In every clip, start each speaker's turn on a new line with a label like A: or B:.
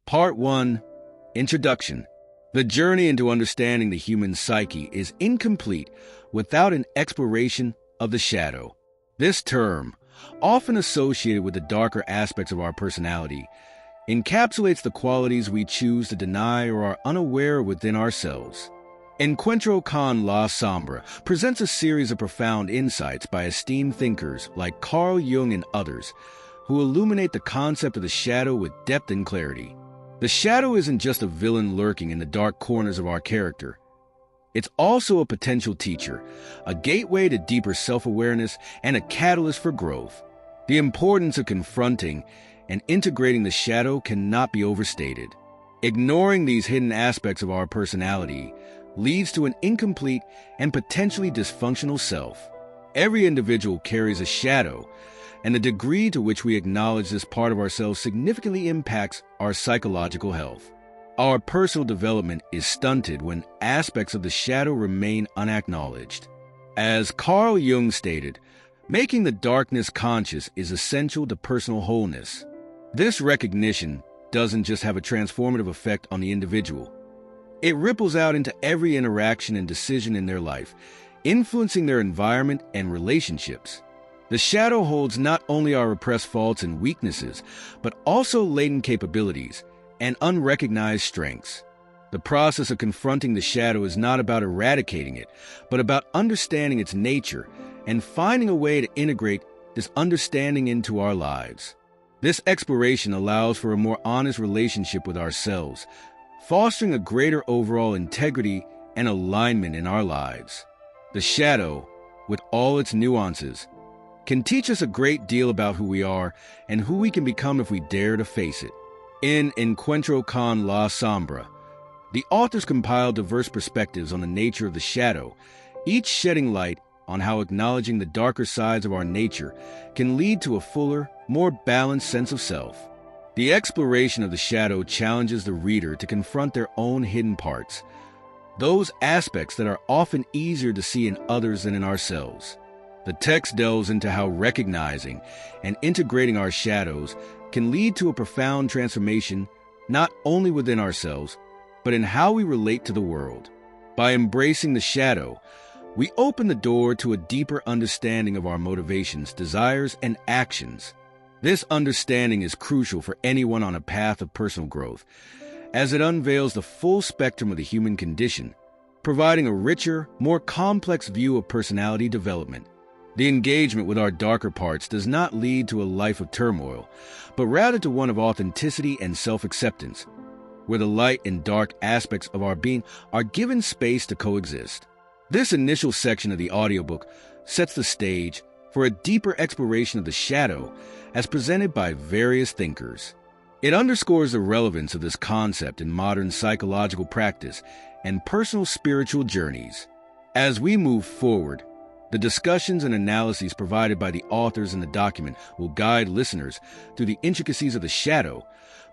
A: Part 1. Introduction. The journey into understanding the human psyche is incomplete without an exploration of the shadow. This term, often associated with the darker aspects of our personality, encapsulates the qualities we choose to deny or are unaware within ourselves. Encuentro con la sombra presents a series of profound insights by esteemed thinkers like Carl Jung and others, who illuminate the concept of the shadow with depth and clarity. The shadow isn't just a villain lurking in the dark corners of our character. It's also a potential teacher, a gateway to deeper self-awareness, and a catalyst for growth. The importance of confronting and integrating the shadow cannot be overstated. Ignoring these hidden aspects of our personality leads to an incomplete and potentially dysfunctional self. Every individual carries a shadow, and the degree to which we acknowledge this part of ourselves significantly impacts our psychological health. Our personal development is stunted when aspects of the shadow remain unacknowledged. As Carl Jung stated, making the darkness conscious is essential to personal wholeness. This recognition doesn't just have a transformative effect on the individual. It ripples out into every interaction and decision in their life, influencing their environment and relationships. The shadow holds not only our repressed faults and weaknesses, but also latent capabilities and unrecognized strengths. The process of confronting the shadow is not about eradicating it, but about understanding its nature and finding a way to integrate this understanding into our lives. This exploration allows for a more honest relationship with ourselves, fostering a greater overall integrity and alignment in our lives. The shadow, with all its nuances, can teach us a great deal about who we are and who we can become if we dare to face it. In Encuentro con la sombra, the authors compiled diverse perspectives on the nature of the shadow, each shedding light on how acknowledging the darker sides of our nature can lead to a fuller, more balanced sense of self. The exploration of the shadow challenges the reader to confront their own hidden parts, those aspects that are often easier to see in others than in ourselves. The text delves into how recognizing and integrating our shadows can lead to a profound transformation not only within ourselves, but in how we relate to the world. By embracing the shadow, we open the door to a deeper understanding of our motivations, desires, and actions. This understanding is crucial for anyone on a path of personal growth, as it unveils the full spectrum of the human condition, providing a richer, more complex view of personality development. The engagement with our darker parts does not lead to a life of turmoil, but rather to one of authenticity and self-acceptance, where the light and dark aspects of our being are given space to coexist. This initial section of the audiobook sets the stage for a deeper exploration of the shadow as presented by various thinkers. It underscores the relevance of this concept in modern psychological practice and personal spiritual journeys. As we move forward, the discussions and analyses provided by the authors in the document will guide listeners through the intricacies of the shadow,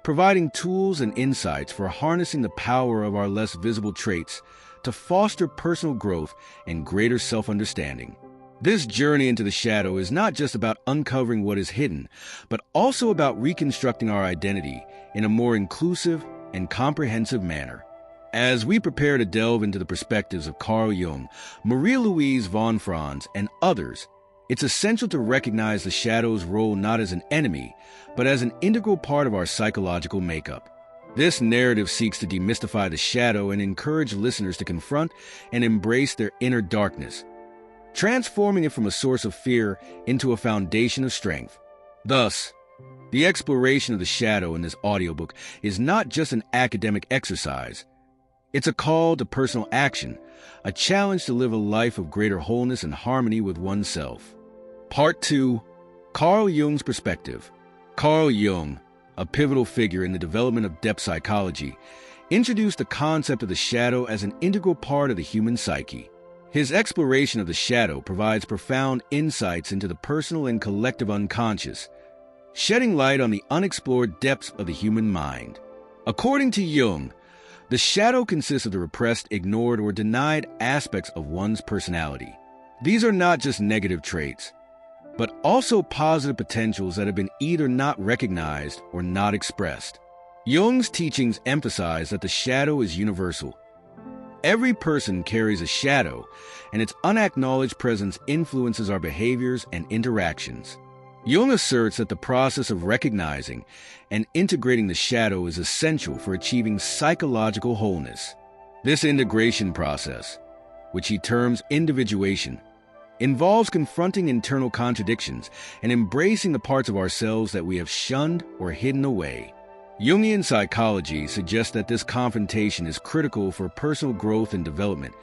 A: providing tools and insights for harnessing the power of our less visible traits to foster personal growth and greater self-understanding. This journey into the shadow is not just about uncovering what is hidden, but also about reconstructing our identity in a more inclusive and comprehensive manner. As we prepare to delve into the perspectives of Carl Jung, Marie-Louise von Franz, and others, it's essential to recognize the shadow's role not as an enemy, but as an integral part of our psychological makeup. This narrative seeks to demystify the shadow and encourage listeners to confront and embrace their inner darkness, transforming it from a source of fear into a foundation of strength. Thus, the exploration of the shadow in this audiobook is not just an academic exercise. It's a call to personal action, a challenge to live a life of greater wholeness and harmony with oneself. Part 2. Carl Jung's perspective. Carl Jung, a pivotal figure in the development of depth psychology, introduced the concept of the shadow as an integral part of the human psyche. His exploration of the shadow provides profound insights into the personal and collective unconscious, shedding light on the unexplored depths of the human mind. According to Jung, the shadow consists of the repressed, ignored, or denied aspects of one's personality. These are not just negative traits, but also positive potentials that have been either not recognized or not expressed. Jung's teachings emphasize that the shadow is universal. Every person carries a shadow, and its unacknowledged presence influences our behaviors and interactions. Jung asserts that the process of recognizing and integrating the shadow is essential for achieving psychological wholeness. This integration process, which he terms individuation, involves confronting internal contradictions and embracing the parts of ourselves that we have shunned or hidden away. Jungian psychology suggests that this confrontation is critical for personal growth and development,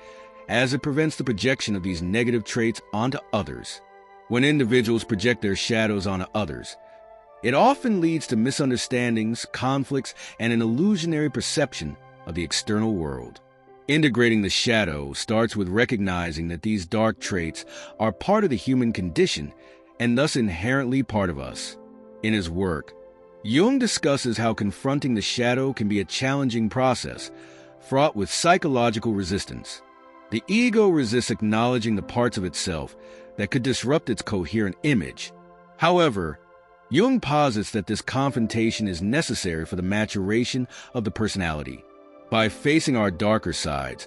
A: as it prevents the projection of these negative traits onto others. When individuals project their shadows onto others, it often leads to misunderstandings, conflicts, and an illusionary perception of the external world. Integrating the shadow starts with recognizing that these dark traits are part of the human condition and thus inherently part of us. In his work, Jung discusses how confronting the shadow can be a challenging process, fraught with psychological resistance. The ego resists acknowledging the parts of itself that could disrupt its coherent image. However, Jung posits that this confrontation is necessary for the maturation of the personality. By facing our darker sides,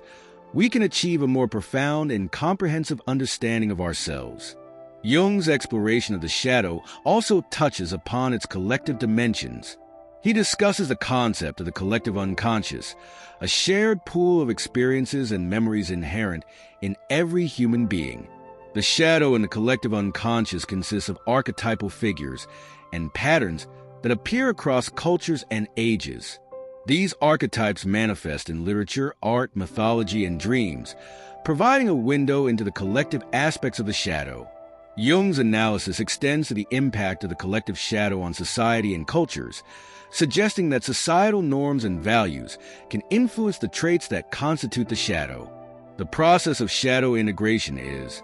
A: we can achieve a more profound and comprehensive understanding of ourselves. Jung's exploration of the shadow also touches upon its collective dimensions. He discusses the concept of the collective unconscious, a shared pool of experiences and memories inherent in every human being. The shadow in the collective unconscious consists of archetypal figures and patterns that appear across cultures and ages. These archetypes manifest in literature, art, mythology, and dreams, providing a window into the collective aspects of the shadow. Jung's analysis extends to the impact of the collective shadow on society and cultures, suggesting that societal norms and values can influence the traits that constitute the shadow. The process of shadow integration is,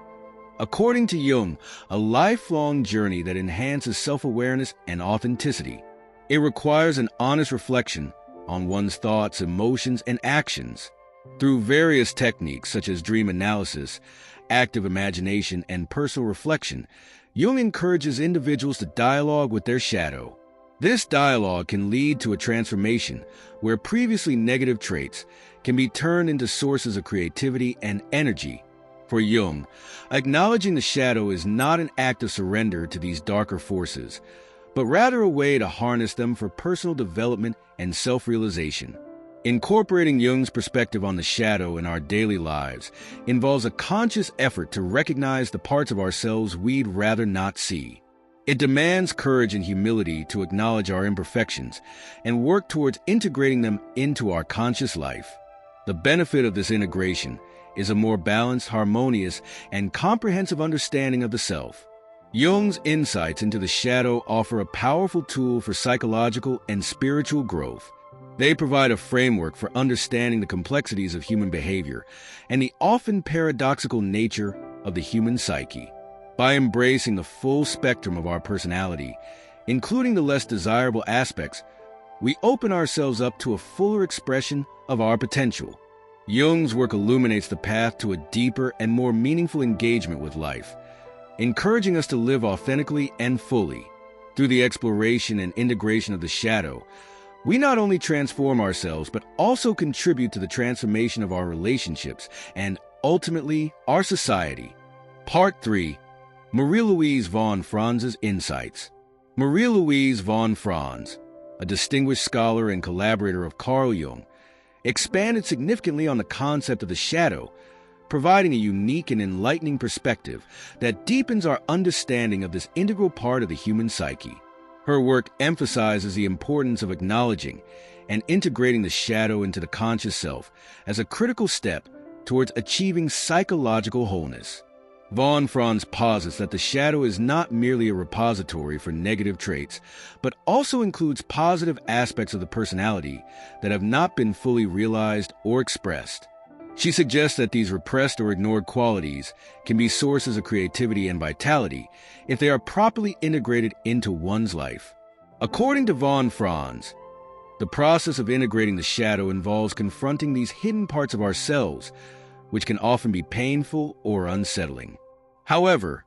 A: according to Jung, a lifelong journey that enhances self-awareness and authenticity. It requires an honest reflection on one's thoughts, emotions, and actions. Through various techniques such as dream analysis, active imagination, and personal reflection, Jung encourages individuals to dialogue with their shadow. This dialogue can lead to a transformation where previously negative traits can be turned into sources of creativity and energy. For Jung, acknowledging the shadow is not an act of surrender to these darker forces, but rather a way to harness them for personal development and self-realization. Incorporating Jung's perspective on the shadow in our daily lives involves a conscious effort to recognize the parts of ourselves we'd rather not see. It demands courage and humility to acknowledge our imperfections and work towards integrating them into our conscious life. The benefit of this integration is a more balanced, harmonious, and comprehensive understanding of the self. Jung's insights into the shadow offer a powerful tool for psychological and spiritual growth. They provide a framework for understanding the complexities of human behavior and the often paradoxical nature of the human psyche. By embracing the full spectrum of our personality, including the less desirable aspects, we open ourselves up to a fuller expression of our potential. Jung's work illuminates the path to a deeper and more meaningful engagement with life, encouraging us to live authentically and fully. Through the exploration and integration of the shadow, we not only transform ourselves, but also contribute to the transformation of our relationships and, ultimately, our society. Part 3. Marie-Louise von Franz's Insights. Marie-Louise von Franz, a distinguished scholar and collaborator of Carl Jung, expanded significantly on the concept of the shadow, providing a unique and enlightening perspective that deepens our understanding of this integral part of the human psyche. Her work emphasizes the importance of acknowledging and integrating the shadow into the conscious self as a critical step towards achieving psychological wholeness. Von Franz posits that the shadow is not merely a repository for negative traits, but also includes positive aspects of the personality that have not been fully realized or expressed. She suggests that these repressed or ignored qualities can be sources of creativity and vitality if they are properly integrated into one's life. According to von Franz, the process of integrating the shadow involves confronting these hidden parts of ourselves, which can often be painful or unsettling. However,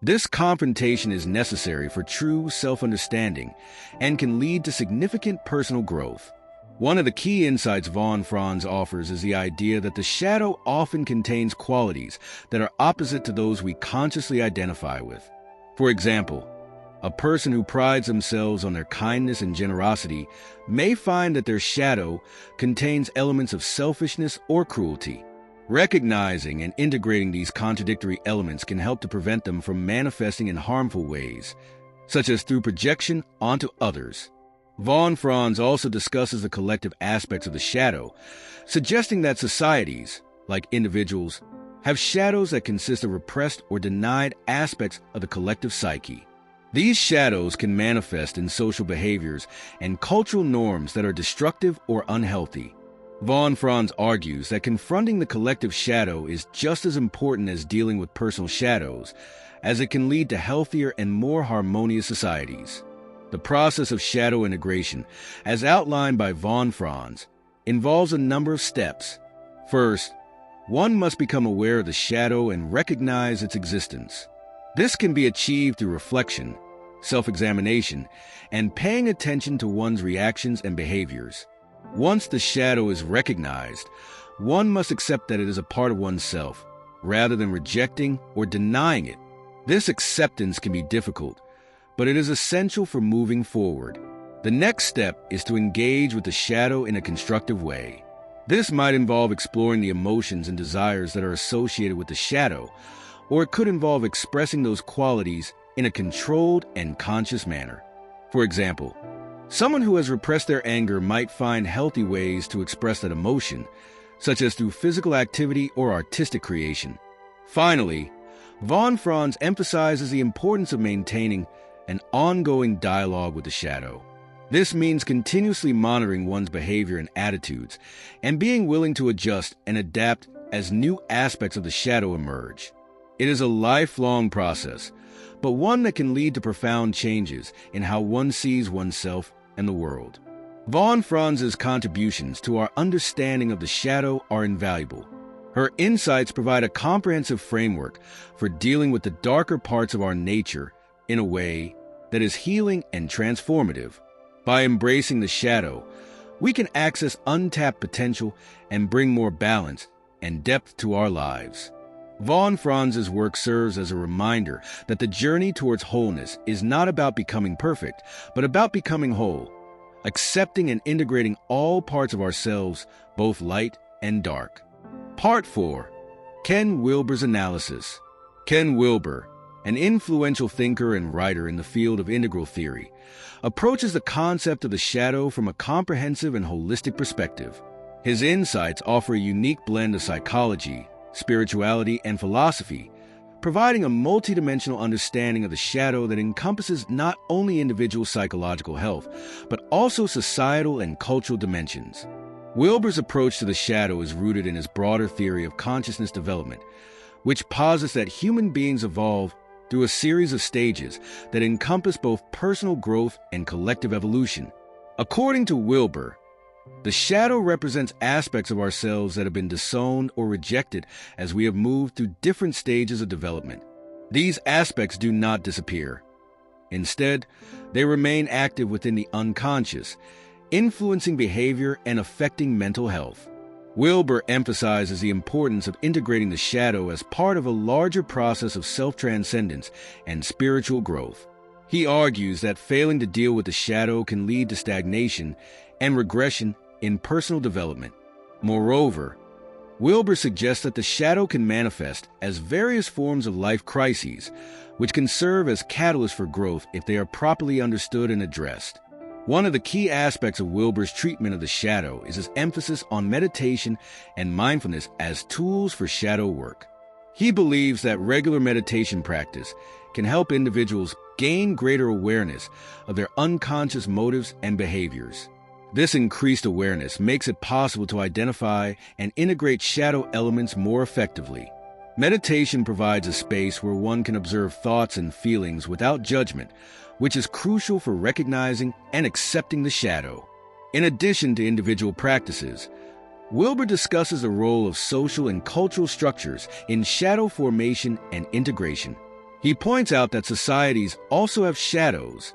A: This confrontation is necessary for true self-understanding and can lead to significant personal growth. One of the key insights von Franz offers is the idea that the shadow often contains qualities that are opposite to those we consciously identify with. For example, a person who prides themselves on their kindness and generosity may find that their shadow contains elements of selfishness or cruelty. Recognizing and integrating these contradictory elements can help to prevent them from manifesting in harmful ways, such as through projection onto others. Von Franz also discusses the collective aspects of the shadow, suggesting that societies, like individuals, have shadows that consist of repressed or denied aspects of the collective psyche. These shadows can manifest in social behaviors and cultural norms that are destructive or unhealthy. Von Franz argues that confronting the collective shadow is just as important as dealing with personal shadows, as it can lead to healthier and more harmonious societies. The process of shadow integration, as outlined by von Franz, involves a number of steps. First, one must become aware of the shadow and recognize its existence. This can be achieved through reflection, self-examination, and paying attention to one's reactions and behaviors. Once the shadow is recognized, one must accept that it is a part of oneself, rather than rejecting or denying it. This acceptance can be difficult, but it is essential for moving forward. The next step is to engage with the shadow in a constructive way. This might involve exploring the emotions and desires that are associated with the shadow, or it could involve expressing those qualities in a controlled and conscious manner. For example, someone who has repressed their anger might find healthy ways to express that emotion, such as through physical activity or artistic creation. Finally, von Franz emphasizes the importance of maintaining an ongoing dialogue with the shadow. This means continuously monitoring one's behavior and attitudes, and being willing to adjust and adapt as new aspects of the shadow emerge. It is a lifelong process, but one that can lead to profound changes in how one sees oneself and the world. Von Franz's contributions to our understanding of the shadow are invaluable. Her insights provide a comprehensive framework for dealing with the darker parts of our nature in a way that is healing and transformative. By embracing the shadow, we can access untapped potential and bring more balance and depth to our lives. Von Franz's work serves as a reminder that the journey towards wholeness is not about becoming perfect, but about becoming whole, accepting and integrating all parts of ourselves, both light and dark. Part 4. Ken Wilber's analysis. Ken Wilber, an influential thinker and writer in the field of integral theory, approaches the concept of the shadow from a comprehensive and holistic perspective. His insights offer a unique blend of psychology, spirituality, and philosophy, providing a multidimensional understanding of the shadow that encompasses not only individual psychological health, but also societal and cultural dimensions. Wilber's approach to the shadow is rooted in his broader theory of consciousness development, which posits that human beings evolve through a series of stages that encompass both personal growth and collective evolution. According to Wilber, the shadow represents aspects of ourselves that have been disowned or rejected as we have moved through different stages of development. These aspects do not disappear. Instead, they remain active within the unconscious, influencing behavior and affecting mental health. Wilber emphasizes the importance of integrating the shadow as part of a larger process of self-transcendence and spiritual growth. He argues that failing to deal with the shadow can lead to stagnation and regression in personal development. Moreover, Wilber suggests that the shadow can manifest as various forms of life crises, which can serve as catalysts for growth if they are properly understood and addressed. One of the key aspects of Wilber's treatment of the shadow is his emphasis on meditation and mindfulness as tools for shadow work. He believes that regular meditation practice can help individuals gain greater awareness of their unconscious motives and behaviors. This increased awareness makes it possible to identify and integrate shadow elements more effectively. Meditation provides a space where one can observe thoughts and feelings without judgment, which is crucial for recognizing and accepting the shadow. In addition to individual practices, Wilber discusses the role of social and cultural structures in shadow formation and integration. He points out that societies also have shadows,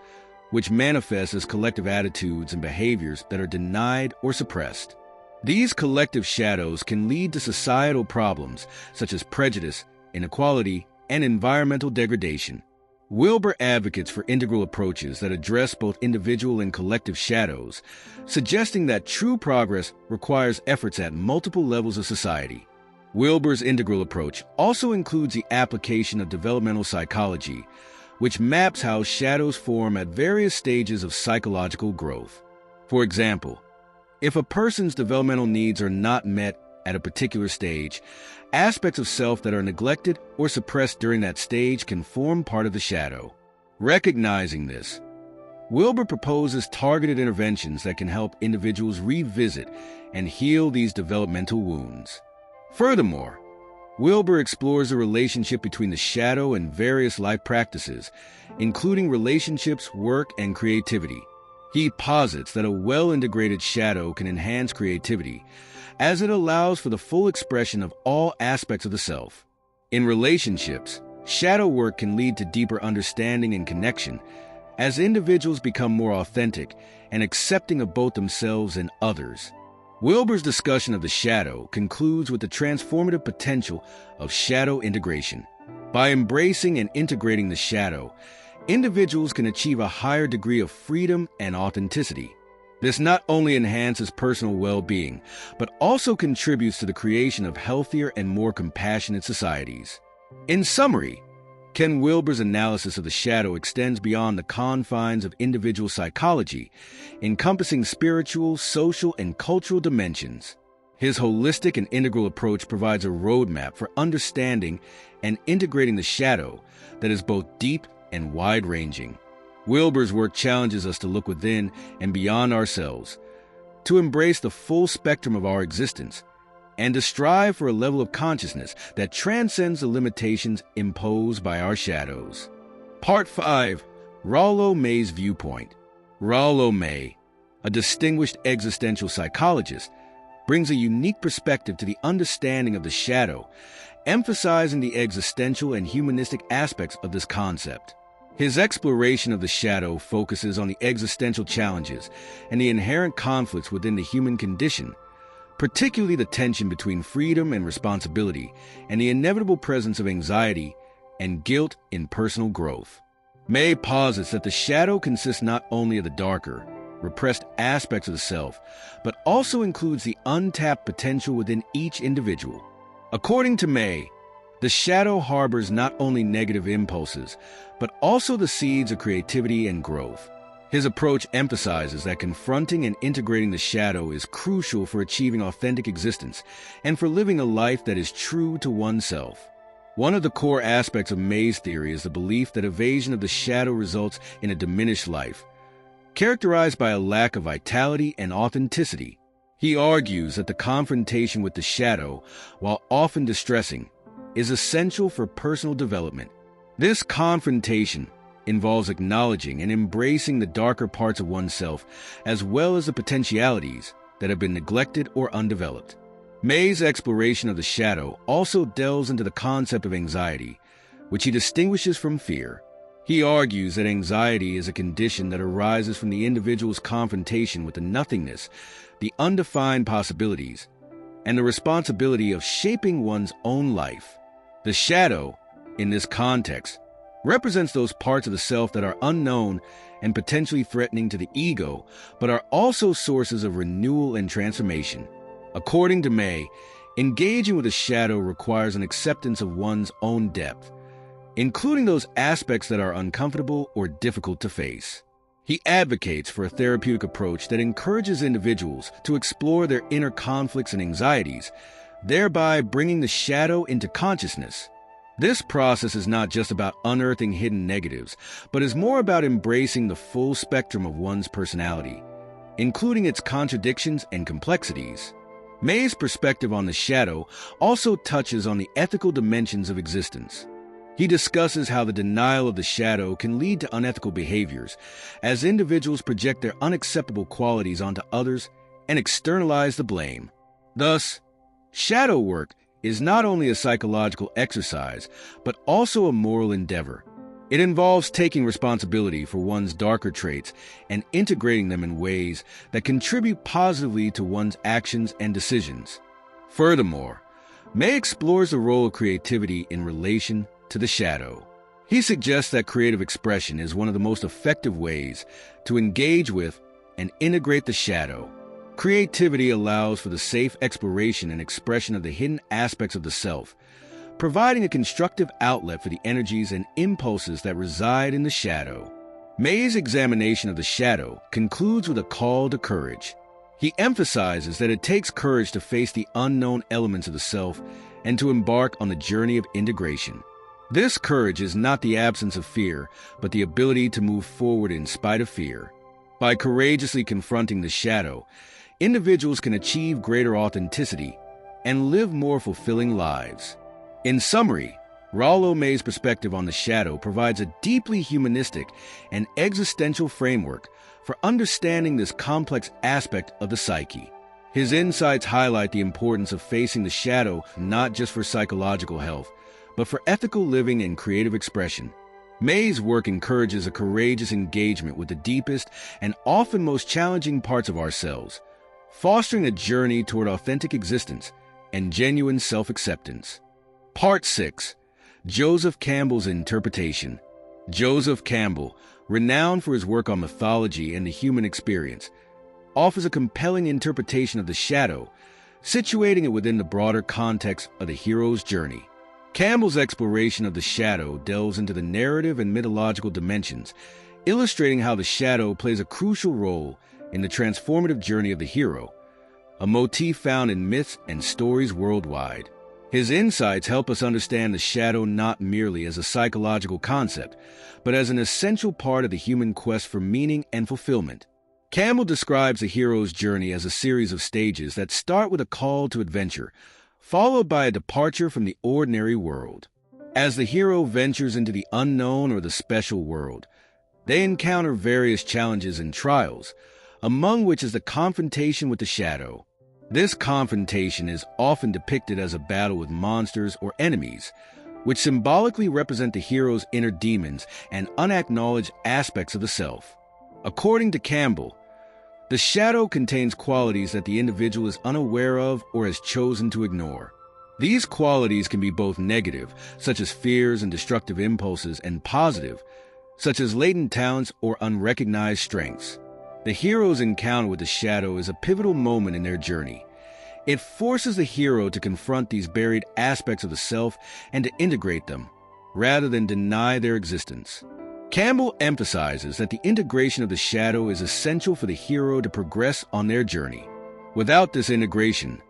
A: which manifest as collective attitudes and behaviors that are denied or suppressed. These collective shadows can lead to societal problems such as prejudice, inequality, and environmental degradation. Wilber advocates for integral approaches that address both individual and collective shadows, suggesting that true progress requires efforts at multiple levels of society. Wilber's integral approach also includes the application of developmental psychology, which maps how shadows form at various stages of psychological growth. For example, if a person's developmental needs are not met at a particular stage, aspects of self that are neglected or suppressed during that stage can form part of the shadow. Recognizing this, Wilber proposes targeted interventions that can help individuals revisit and heal these developmental wounds. Furthermore, Wilber explores the relationship between the shadow and various life practices, including relationships, work, and creativity. He posits that a well-integrated shadow can enhance creativity, as it allows for the full expression of all aspects of the self. In relationships, shadow work can lead to deeper understanding and connection, as individuals become more authentic and accepting of both themselves and others. Wilber's discussion of the shadow concludes with the transformative potential of shadow integration. By embracing and integrating the shadow, individuals can achieve a higher degree of freedom and authenticity. This not only enhances personal well-being, but also contributes to the creation of healthier and more compassionate societies. In summary, Ken Wilber's analysis of the shadow extends beyond the confines of individual psychology, encompassing spiritual, social, and cultural dimensions. His holistic and integral approach provides a roadmap for understanding and integrating the shadow that is both deep and wide-ranging. Wilber's work challenges us to look within and beyond ourselves, to embrace the full spectrum of our existence, and to strive for a level of consciousness that transcends the limitations imposed by our shadows. Part 5. Rollo May's Viewpoint. Rollo May, a distinguished existential psychologist, brings a unique perspective to the understanding of the shadow, emphasizing the existential and humanistic aspects of this concept. His exploration of the shadow focuses on the existential challenges and the inherent conflicts within the human condition, particularly the tension between freedom and responsibility and the inevitable presence of anxiety and guilt in personal growth. May posits that the shadow consists not only of the darker, repressed aspects of the self, but also includes the untapped potential within each individual. According to May, the shadow harbors not only negative impulses, but also the seeds of creativity and growth. His approach emphasizes that confronting and integrating the shadow is crucial for achieving authentic existence and for living a life that is true to oneself. One of the core aspects of May's theory is the belief that evasion of the shadow results in a diminished life, characterized by a lack of vitality and authenticity. He argues that the confrontation with the shadow, while often distressing, is essential for personal development. This confrontation involves acknowledging and embracing the darker parts of oneself, as well as the potentialities that have been neglected or undeveloped. May's exploration of the shadow also delves into the concept of anxiety, which he distinguishes from fear. He argues that anxiety is a condition that arises from the individual's confrontation with the nothingness, the undefined possibilities, and the responsibility of shaping one's own life. The shadow, in this context, represents those parts of the self that are unknown and potentially threatening to the ego, but are also sources of renewal and transformation. According to May, engaging with the shadow requires an acceptance of one's own depth, including those aspects that are uncomfortable or difficult to face. He advocates for a therapeutic approach that encourages individuals to explore their inner conflicts and anxieties, thereby bringing the shadow into consciousness. This process is not just about unearthing hidden negatives, but is more about embracing the full spectrum of one's personality, including its contradictions and complexities. May's perspective on the shadow also touches on the ethical dimensions of existence. He discusses how the denial of the shadow can lead to unethical behaviors, as individuals project their unacceptable qualities onto others and externalize the blame. Thus, shadow work is not only a psychological exercise, but also a moral endeavor. It involves taking responsibility for one's darker traits and integrating them in ways that contribute positively to one's actions and decisions. Furthermore, May explores the role of creativity in relation to the shadow. He suggests that creative expression is one of the most effective ways to engage with and integrate the shadow. Creativity allows for the safe exploration and expression of the hidden aspects of the self, providing a constructive outlet for the energies and impulses that reside in the shadow. May's examination of the shadow concludes with a call to courage. He emphasizes that it takes courage to face the unknown elements of the self and to embark on the journey of integration. This courage is not the absence of fear, but the ability to move forward in spite of fear. By courageously confronting the shadow, individuals can achieve greater authenticity and live more fulfilling lives. In summary, Rollo May's perspective on the shadow provides a deeply humanistic and existential framework for understanding this complex aspect of the psyche. His insights highlight the importance of facing the shadow not just for psychological health, but for ethical living and creative expression. May's work encourages a courageous engagement with the deepest and often most challenging parts of ourselves, fostering a journey toward authentic existence and genuine self-acceptance. Part 6. Joseph Campbell's Interpretation. Joseph Campbell, renowned for his work on mythology and the human experience, offers a compelling interpretation of the shadow, situating it within the broader context of the hero's journey. Campbell's exploration of the shadow delves into the narrative and mythological dimensions, illustrating how the shadow plays a crucial role in the transformative journey of the hero, a motif found in myths and stories worldwide. His insights help us understand the shadow not merely as a psychological concept, but as an essential part of the human quest for meaning and fulfillment. Campbell describes the hero's journey as a series of stages that start with a call to adventure, followed by a departure from the ordinary world. As the hero ventures into the unknown or the special world, they encounter various challenges and trials, among which is the confrontation with the shadow. This confrontation is often depicted as a battle with monsters or enemies, which symbolically represent the hero's inner demons and unacknowledged aspects of the self. According to Campbell, the shadow contains qualities that the individual is unaware of or has chosen to ignore. These qualities can be both negative, such as fears and destructive impulses, and positive, such as latent talents or unrecognized strengths. The hero's encounter with the shadow is a pivotal moment in their journey. It forces the hero to confront these buried aspects of the self and to integrate them, rather than deny their existence. Campbell emphasizes that the integration of the shadow is essential for the hero to progress on their journey. Without this integration,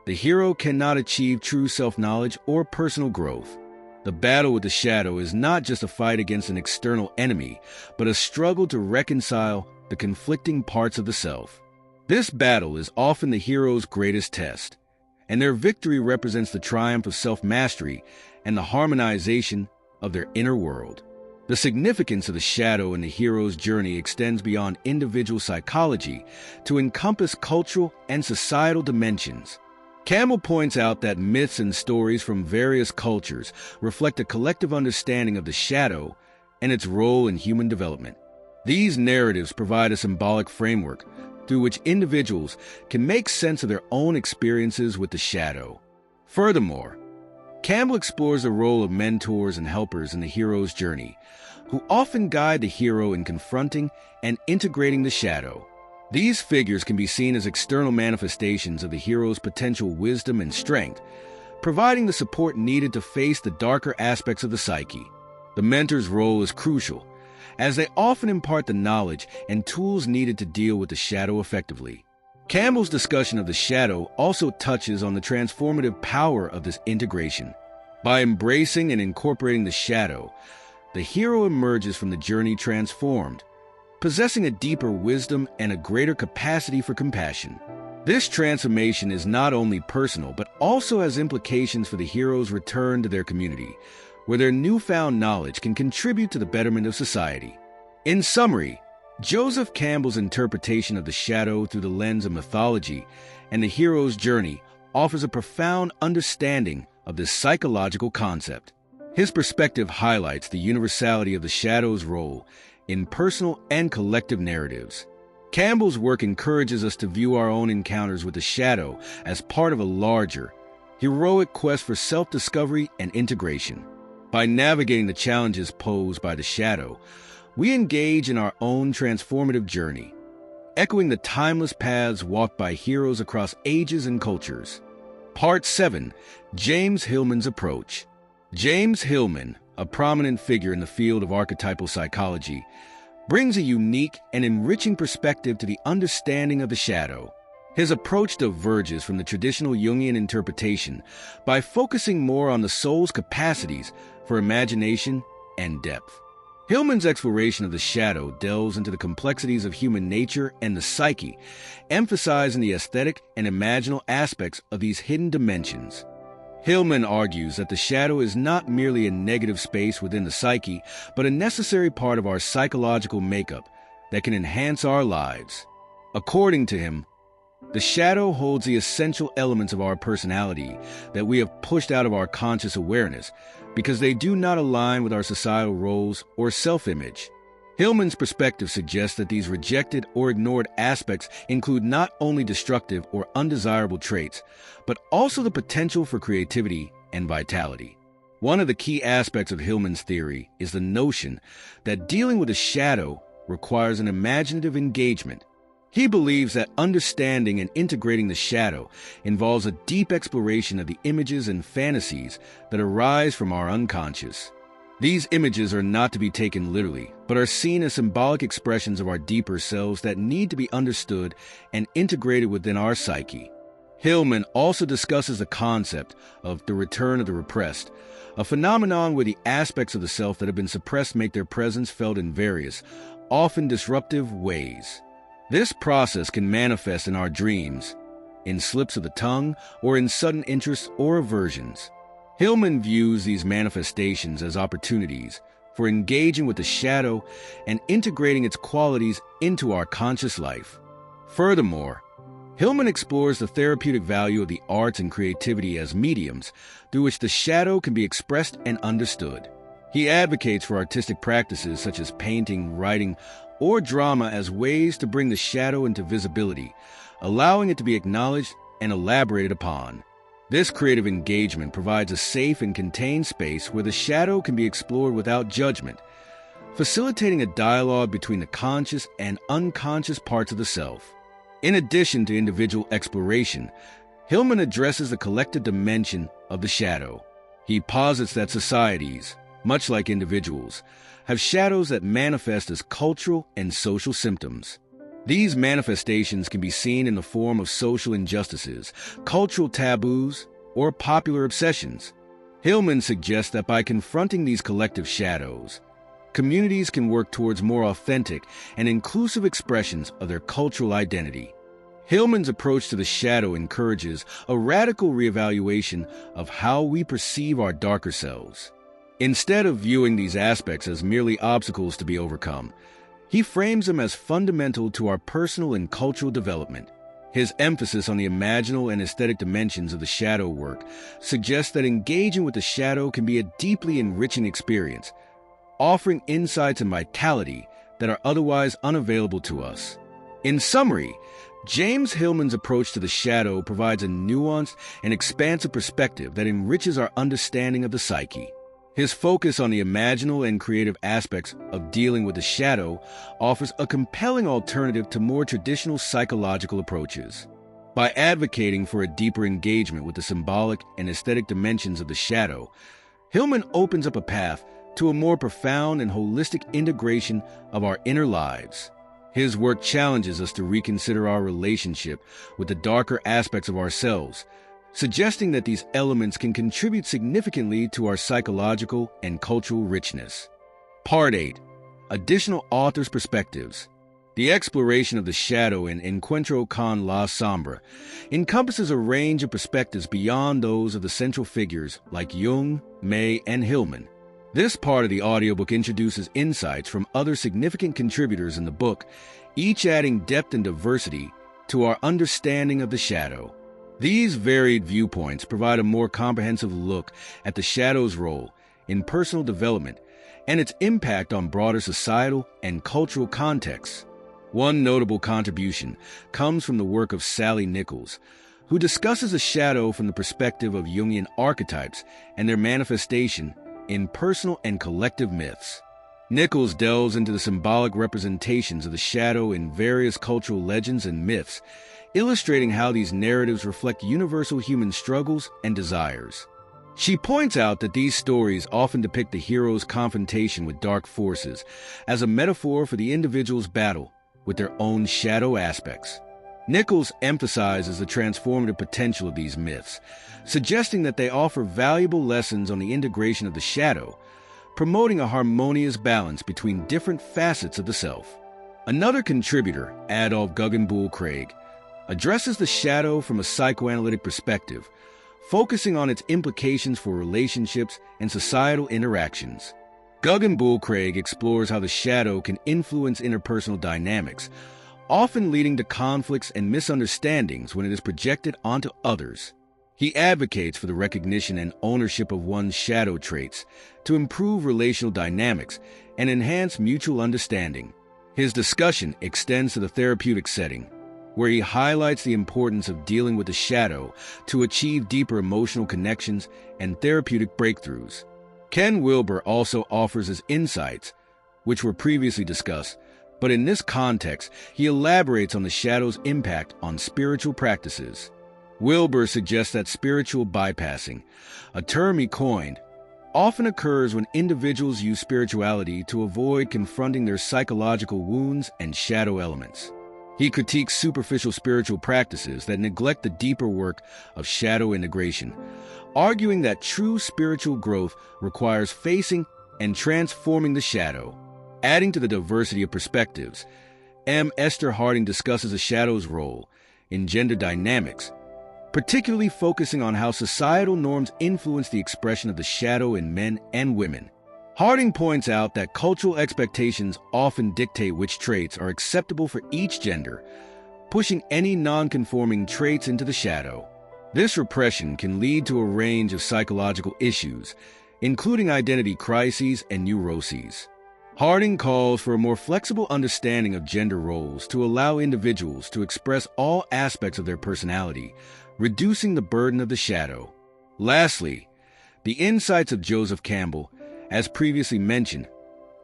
A: the hero cannot achieve true self-knowledge or personal growth. The battle with the shadow is not just a fight against an external enemy, but a struggle to reconcile the conflicting parts of the self. This battle is often the hero's greatest test, and their victory represents the triumph of self-mastery and the harmonization of their inner world. The significance of the shadow in the hero's journey extends beyond individual psychology to encompass cultural and societal dimensions. Campbell points out that myths and stories from various cultures reflect a collective understanding of the shadow and its role in human development. These narratives provide a symbolic framework through which individuals can make sense of their own experiences with the shadow. Furthermore, Campbell explores the role of mentors and helpers in the hero's journey, who often guide the hero in confronting and integrating the shadow. These figures can be seen as external manifestations of the hero's potential wisdom and strength, providing the support needed to face the darker aspects of the psyche. The mentor's role is crucial, as they often impart the knowledge and tools needed to deal with the shadow effectively. Campbell's discussion of the shadow also touches on the transformative power of this integration. By embracing and incorporating the shadow, the hero emerges from the journey transformed, possessing a deeper wisdom and a greater capacity for compassion. This transformation is not only personal, but also has implications for the hero's return to their community, where their newfound knowledge can contribute to the betterment of society. In summary, Joseph Campbell's interpretation of the shadow through the lens of mythology and the hero's journey offers a profound understanding of this psychological concept. His perspective highlights the universality of the shadow's role in personal and collective narratives. Campbell's work encourages us to view our own encounters with the shadow as part of a larger, heroic quest for self-discovery and integration. By navigating the challenges posed by the shadow, we engage in our own transformative journey, echoing the timeless paths walked by heroes across ages and cultures. Part 7. James Hillman's Approach. James Hillman, a prominent figure in the field of archetypal psychology, brings a unique and enriching perspective to the understanding of the shadow. His approach diverges from the traditional Jungian interpretation by focusing more on the soul's capacities for imagination and depth. Hillman's exploration of the shadow delves into the complexities of human nature and the psyche, emphasizing the aesthetic and imaginal aspects of these hidden dimensions. Hillman argues that the shadow is not merely a negative space within the psyche, but a necessary part of our psychological makeup that can enhance our lives. According to him, the shadow holds the essential elements of our personality that we have pushed out of our conscious awareness because they do not align with our societal roles or self-image. Hillman's perspective suggests that these rejected or ignored aspects include not only destructive or undesirable traits, but also the potential for creativity and vitality. One of the key aspects of Hillman's theory is the notion that dealing with a shadow requires an imaginative engagement. He believes that understanding and integrating the shadow involves a deep exploration of the images and fantasies that arise from our unconscious. These images are not to be taken literally, but are seen as symbolic expressions of our deeper selves that need to be understood and integrated within our psyche. Hillman also discusses the concept of the return of the repressed, a phenomenon where the aspects of the self that have been suppressed make their presence felt in various, often disruptive ways. This process can manifest in our dreams, in slips of the tongue, or in sudden interests or aversions. Hillman views these manifestations as opportunities for engaging with the shadow and integrating its qualities into our conscious life. Furthermore, Hillman explores the therapeutic value of the arts and creativity as mediums through which the shadow can be expressed and understood. He advocates for artistic practices such as painting, writing, or drama as ways to bring the shadow into visibility, allowing it to be acknowledged and elaborated upon. This creative engagement provides a safe and contained space where the shadow can be explored without judgment, facilitating a dialogue between the conscious and unconscious parts of the self. In addition to individual exploration, Hillman addresses the collective dimension of the shadow. He posits that societies, much like individuals, have shadows that manifest as cultural and social symptoms. These manifestations can be seen in the form of social injustices, cultural taboos, or popular obsessions. Hillman suggests that by confronting these collective shadows, communities can work towards more authentic and inclusive expressions of their cultural identity. Hillman's approach to the shadow encourages a radical reevaluation of how we perceive our darker selves. Instead of viewing these aspects as merely obstacles to be overcome, he frames them as fundamental to our personal and cultural development. His emphasis on the imaginal and aesthetic dimensions of the shadow work suggests that engaging with the shadow can be a deeply enriching experience, offering insights and vitality that are otherwise unavailable to us. In summary, James Hillman's approach to the shadow provides a nuanced and expansive perspective that enriches our understanding of the psyche. His focus on the imaginal and creative aspects of dealing with the shadow offers a compelling alternative to more traditional psychological approaches. By advocating for a deeper engagement with the symbolic and aesthetic dimensions of the shadow, Hillman opens up a path to a more profound and holistic integration of our inner lives. His work challenges us to reconsider our relationship with the darker aspects of ourselves, suggesting that these elements can contribute significantly to our psychological and cultural richness. Part 8. Additional authors' perspectives. The exploration of the shadow in Encuentro con la Sombra encompasses a range of perspectives beyond those of the central figures like Jung, May, and Hillman. This part of the audiobook introduces insights from other significant contributors in the book, each adding depth and diversity to our understanding of the shadow. These varied viewpoints provide a more comprehensive look at the shadow's role in personal development and its impact on broader societal and cultural contexts. One notable contribution comes from the work of Sally Nichols, who discusses the shadow from the perspective of Jungian archetypes and their manifestation in personal and collective myths. Nichols delves into the symbolic representations of the shadow in various cultural legends and myths, illustrating how these narratives reflect universal human struggles and desires. She points out that these stories often depict the hero's confrontation with dark forces as a metaphor for the individual's battle with their own shadow aspects. Nichols emphasizes the transformative potential of these myths, suggesting that they offer valuable lessons on the integration of the shadow, promoting a harmonious balance between different facets of the self. Another contributor, Adolf Guggenbuhl Craig, addresses the shadow from a psychoanalytic perspective, focusing on its implications for relationships and societal interactions. Guggenbuhl Craig explores how the shadow can influence interpersonal dynamics, often leading to conflicts and misunderstandings when it is projected onto others. He advocates for the recognition and ownership of one's shadow traits to improve relational dynamics and enhance mutual understanding. His discussion extends to the therapeutic setting, where he highlights the importance of dealing with the shadow to achieve deeper emotional connections and therapeutic breakthroughs. Ken Wilber also offers his insights, which were previously discussed, but in this context, he elaborates on the shadow's impact on spiritual practices. Wilber suggests that spiritual bypassing, a term he coined, often occurs when individuals use spirituality to avoid confronting their psychological wounds and shadow elements. He critiques superficial spiritual practices that neglect the deeper work of shadow integration, arguing that true spiritual growth requires facing and transforming the shadow. Adding to the diversity of perspectives, M. Esther Harding discusses the shadow's role in gender dynamics, particularly focusing on how societal norms influence the expression of the shadow in men and women. Harding points out that cultural expectations often dictate which traits are acceptable for each gender, pushing any non-conforming traits into the shadow. This repression can lead to a range of psychological issues, including identity crises and neuroses. Harding calls for a more flexible understanding of gender roles to allow individuals to express all aspects of their personality, reducing the burden of the shadow. Lastly, the insights of Joseph Campbell, as previously mentioned,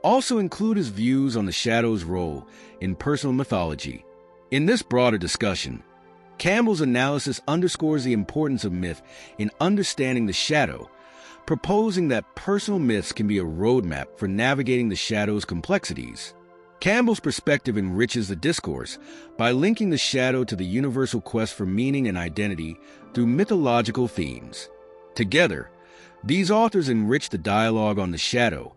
A: also include his views on the shadow's role in personal mythology. In this broader discussion, Campbell's analysis underscores the importance of myth in understanding the shadow, proposing that personal myths can be a roadmap for navigating the shadow's complexities. Campbell's perspective enriches the discourse by linking the shadow to the universal quest for meaning and identity through mythological themes. Together, these authors enrich the dialogue on the shadow,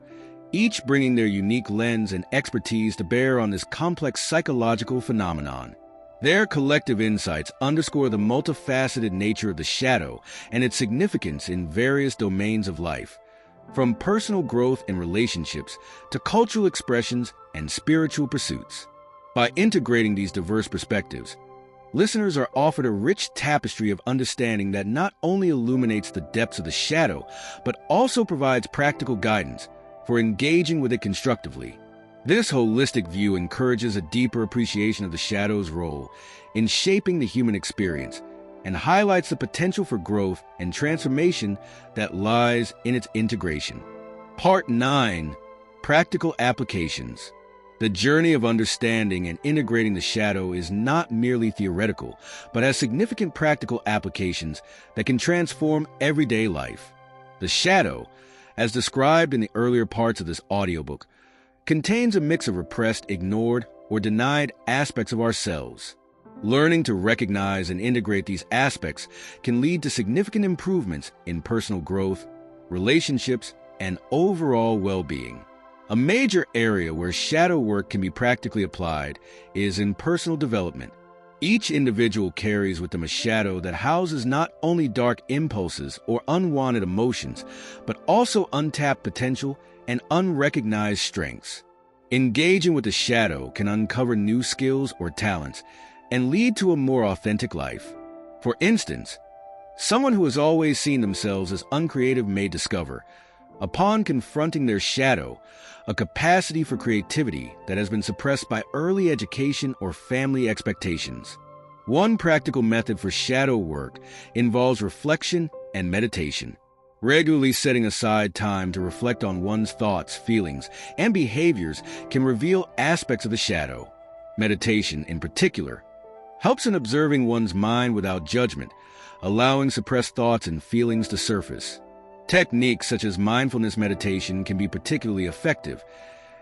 A: each bringing their unique lens and expertise to bear on this complex psychological phenomenon. Their collective insights underscore the multifaceted nature of the shadow and its significance in various domains of life, from personal growth and relationships to cultural expressions and spiritual pursuits. By integrating these diverse perspectives, listeners are offered a rich tapestry of understanding that not only illuminates the depths of the shadow, but also provides practical guidance for engaging with it constructively. This holistic view encourages a deeper appreciation of the shadow's role in shaping the human experience and highlights the potential for growth and transformation that lies in its integration. Part 9. Practical Applications. The journey of understanding and integrating the shadow is not merely theoretical, but has significant practical applications that can transform everyday life. The shadow, as described in the earlier parts of this audiobook, contains a mix of repressed, ignored, or denied aspects of ourselves. Learning to recognize and integrate these aspects can lead to significant improvements in personal growth, relationships, and overall well-being. A major area where shadow work can be practically applied is in personal development. Each individual carries with them a shadow that houses not only dark impulses or unwanted emotions, but also untapped potential and unrecognized strengths. Engaging with the shadow can uncover new skills or talents and lead to a more authentic life. For instance, someone who has always seen themselves as uncreative may discover, upon confronting their shadow, a capacity for creativity that has been suppressed by early education or family expectations. One practical method for shadow work involves reflection and meditation. Regularly setting aside time to reflect on one's thoughts, feelings, and behaviors can reveal aspects of the shadow. Meditation, in particular, helps in observing one's mind without judgment, allowing suppressed thoughts and feelings to surface. Techniques such as mindfulness meditation can be particularly effective,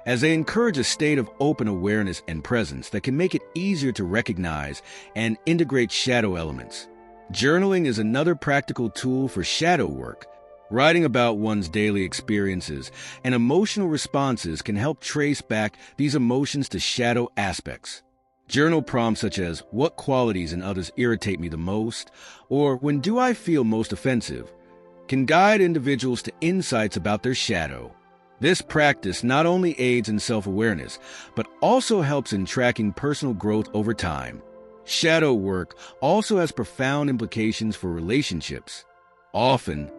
A: as they encourage a state of open awareness and presence that can make it easier to recognize and integrate shadow elements. Journaling is another practical tool for shadow work. Writing about one's daily experiences and emotional responses can help trace back these emotions to shadow aspects. Journal prompts such as, "What qualities in others irritate me the most?" or "When do I feel most offensive?" can guide individuals to insights about their shadow. This practice not only aids in self-awareness, but also helps in tracking personal growth over time. Shadow work also has profound implications for relationships. Often,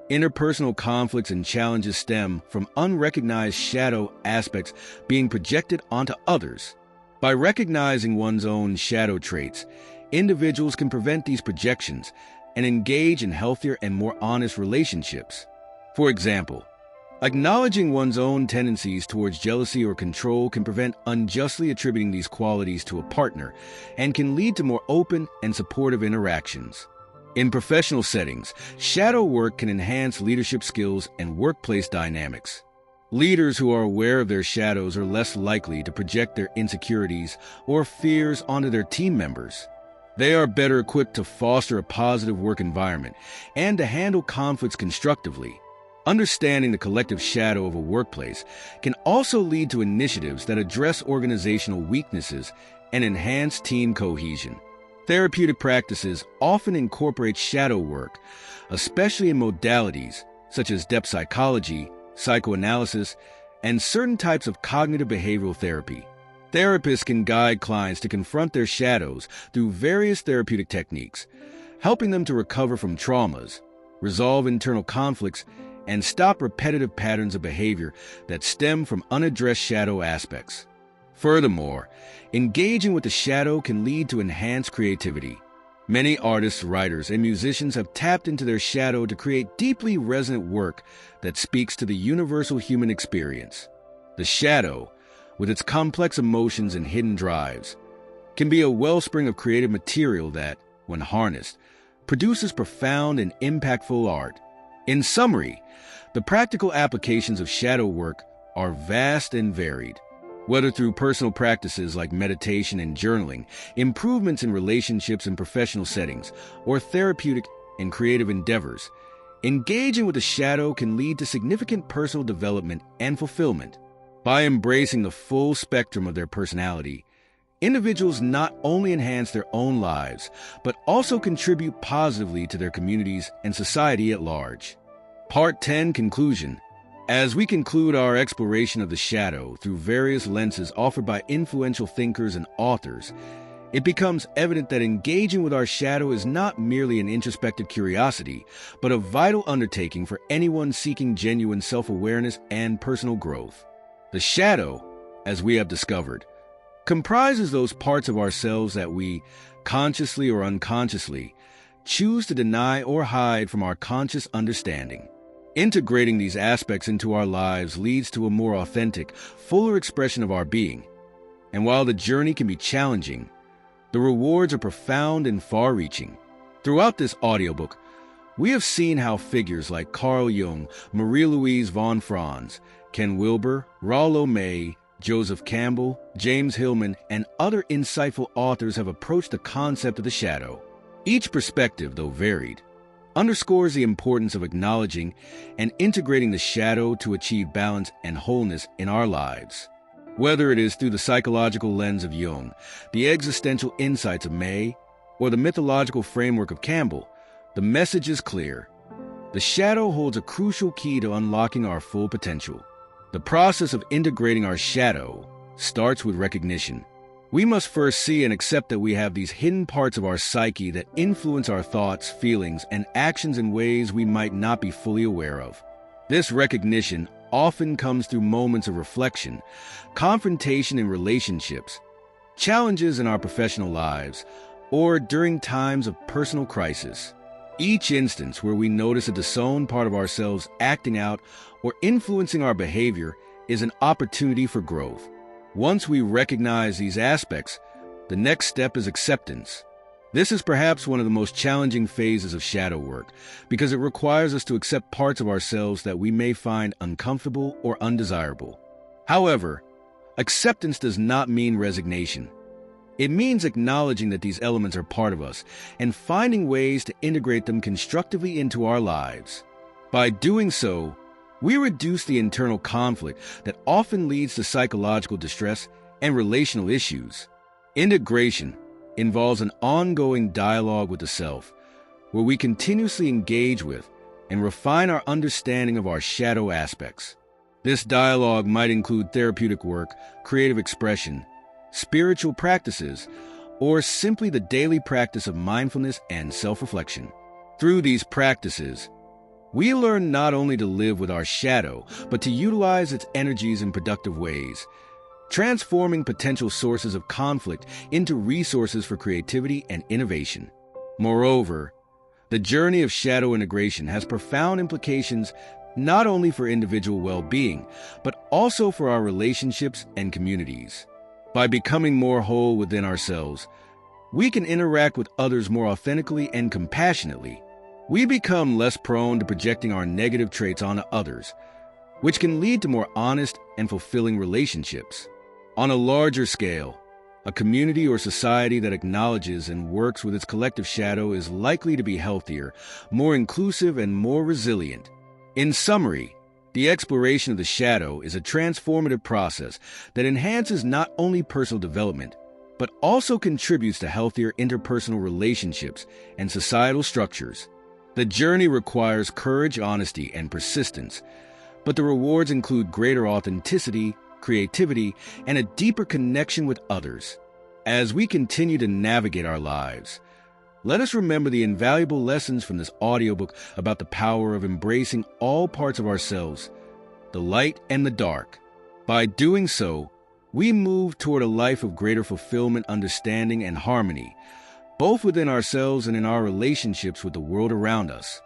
A: interpersonal conflicts and challenges stem from unrecognized shadow aspects being projected onto others. By recognizing one's own shadow traits, individuals can prevent these projections and engage in healthier and more honest relationships. For example, acknowledging one's own tendencies towards jealousy or control can prevent unjustly attributing these qualities to a partner and can lead to more open and supportive interactions. In professional settings, shadow work can enhance leadership skills and workplace dynamics. Leaders who are aware of their shadows are less likely to project their insecurities or fears onto their team members. They are better equipped to foster a positive work environment and to handle conflicts constructively. Understanding the collective shadow of a workplace can also lead to initiatives that address organizational weaknesses and enhance team cohesion. Therapeutic practices often incorporate shadow work, especially in modalities such as depth psychology, psychoanalysis, and certain types of cognitive behavioral therapy. Therapists can guide clients to confront their shadows through various therapeutic techniques, helping them to recover from traumas, resolve internal conflicts, and stop repetitive patterns of behavior that stem from unaddressed shadow aspects. Furthermore, engaging with the shadow can lead to enhanced creativity. Many artists, writers, and musicians have tapped into their shadow to create deeply resonant work that speaks to the universal human experience. The shadow, with its complex emotions and hidden drives, can be a wellspring of creative material that, when harnessed, produces profound and impactful art. In summary, the practical applications of shadow work are vast and varied. Whether through personal practices like meditation and journaling, improvements in relationships and professional settings, or therapeutic and creative endeavors, engaging with the shadow can lead to significant personal development and fulfillment. By embracing the full spectrum of their personality, individuals not only enhance their own lives, but also contribute positively to their communities and society at large. Part 10, Conclusion. As we conclude our exploration of the shadow through various lenses offered by influential thinkers and authors, it becomes evident that engaging with our shadow is not merely an introspective curiosity, but a vital undertaking for anyone seeking genuine self-awareness and personal growth. The shadow, as we have discovered, comprises those parts of ourselves that we, consciously or unconsciously, choose to deny or hide from our conscious understanding. Integrating these aspects into our lives leads to a more authentic, fuller expression of our being. And while the journey can be challenging, the rewards are profound and far-reaching. Throughout this audiobook, we have seen how figures like Carl Jung, Marie-Louise von Franz, Ken Wilber, Rollo May, Joseph Campbell, James Hillman, and other insightful authors have approached the concept of the shadow. Each perspective, though varied, underscores the importance of acknowledging and integrating the shadow to achieve balance and wholeness in our lives. Whether it is through the psychological lens of Jung, the existential insights of May, or the mythological framework of Campbell, the message is clear. The shadow holds a crucial key to unlocking our full potential. The process of integrating our shadow starts with recognition. We must first see and accept that we have these hidden parts of our psyche that influence our thoughts, feelings, and actions in ways we might not be fully aware of. This recognition often comes through moments of reflection, confrontation in relationships, challenges in our professional lives, or during times of personal crisis. Each instance where we notice a disowned part of ourselves acting out or influencing our behavior is an opportunity for growth. Once we recognize these aspects, the next step is acceptance. This is perhaps one of the most challenging phases of shadow work because it requires us to accept parts of ourselves that we may find uncomfortable or undesirable. However, acceptance does not mean resignation. It means acknowledging that these elements are part of us and finding ways to integrate them constructively into our lives. By doing so, we reduce the internal conflict that often leads to psychological distress and relational issues. Integration involves an ongoing dialogue with the self, where we continuously engage with and refine our understanding of our shadow aspects. This dialogue might include therapeutic work, creative expression, spiritual practices, or simply the daily practice of mindfulness and self-reflection. Through these practices, we learn not only to live with our shadow, but to utilize its energies in productive ways, transforming potential sources of conflict into resources for creativity and innovation. Moreover, the journey of shadow integration has profound implications not only for individual well-being, but also for our relationships and communities. By becoming more whole within ourselves, we can interact with others more authentically and compassionately. We become less prone to projecting our negative traits onto others, which can lead to more honest and fulfilling relationships. On a larger scale, a community or society that acknowledges and works with its collective shadow is likely to be healthier, more inclusive, and more resilient. In summary, the exploration of the shadow is a transformative process that enhances not only personal development, but also contributes to healthier interpersonal relationships and societal structures. The journey requires courage, honesty, and persistence, but the rewards include greater authenticity, creativity, and a deeper connection with others. As we continue to navigate our lives, let us remember the invaluable lessons from this audiobook about the power of embracing all parts of ourselves, the light and the dark. By doing so, we move toward a life of greater fulfillment, understanding, and harmony, both within ourselves and in our relationships with the world around us.